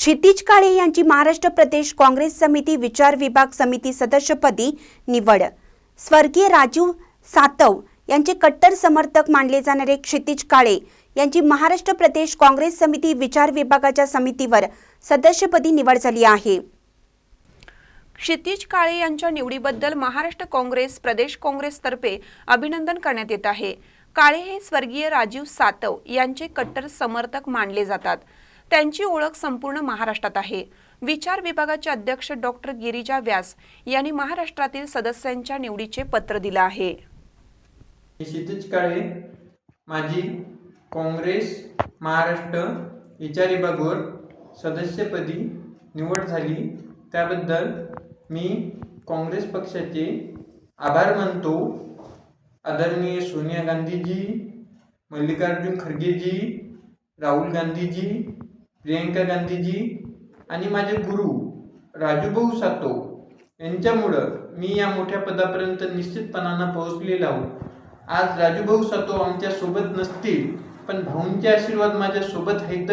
क्षितिज काळे यांची महाराष्ट्र प्रदेश काँग्रेस समिती विचार विभाग समिती सदस्यपदी निवड। स्वर्गीय राजीव सातव यांचे कट्टर समर्थक मानले जाणारे क्षितिज काळे यांची महाराष्ट्र प्रदेश काँग्रेस समिती विचार विभागाच्या समितीवर सदस्यपदी निवड झाली आहे। क्षितिज काळे यांच्या निवडीबद्दल महाराष्ट्र काँग्रेस प्रदेश काँग्रेसतर्फे अभिनंदन करण्यात येत आहे। काळे हे स्वर्गीय राजीव सातव यांचे कट्टर समर्थक मानले जातात। त्यांची ओळख संपूर्ण महाराष्ट्रात आहे। विचार विभागाचे अध्यक्ष डॉक्टर गिरिजा व्यास यांनी महाराष्ट्रातील सदस्यांच्या निवडीचे पत्र दिले आहे। क्षितिज काळे माजी काँग्रेस महाराष्ट्र विचार विभागावर सदस्यपदी निवड झाली, त्याबद्दल मी काँग्रेस पक्षाचे आभार मानतो। आदरणीय सोनिया गांधीजी, मल्लिकार्जुन खरगेजी, राहुल गांधीजी, प्रियंका गांधीजी आणि माझे गुरु राजूभाऊ सातव यांच्यामुळे मी या मोठ्या पदापर्यंत निश्चितपणाने पोहोचलेलो आहोत। आज राजूभाऊ सातव आमच्या सोबत नसतील, पण भाऊंचे आशीर्वाद माझ्या सोबत आहेत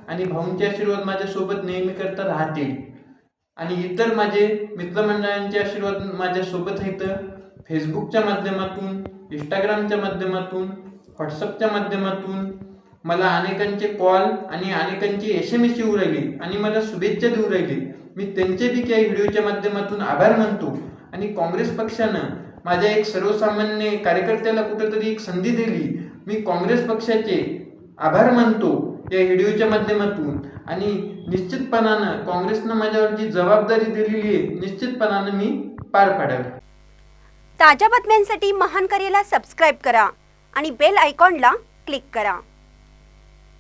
आणि भाऊंचे आशीर्वाद माझ्या सोबत नेहमी करता राहतील आणि इतर माझे मित्रमंडळांचे आशीर्वाद माझ्या सोबत आहेत। फेसबुकच्या माध्यमातून, इंस्टाग्रामच्या माध्यमातून, व्हॉट्सअपच्या माध्यमातून मला अनेकांचे कॉल आणि अनेकांची SMS येऊ राहिली आणि मला शुभेच्छा देऊ राहिली। मी त्यांचे बी काही व्हिडिओच्या माध्यमातून आभार मानतो आणि काँग्रेस पक्षानं माझ्या एक सर्वसामान्य कार्यकर्त्याला कुठेतरी एक संधी दिली। मी काँग्रेस पक्षाचे आभार मानतो या व्हिडिओच्या माध्यमातून आणि निश्चितपणानं काँग्रेसनं माझ्यावर जी जबाबदारी दिलेली आहे निश्चितपणानं मी पार पाडावी। ताज्या बातम्यांसाठी महान करेला सबस्क्राइब करा आणि बेल आयकॉनला क्लिक करा।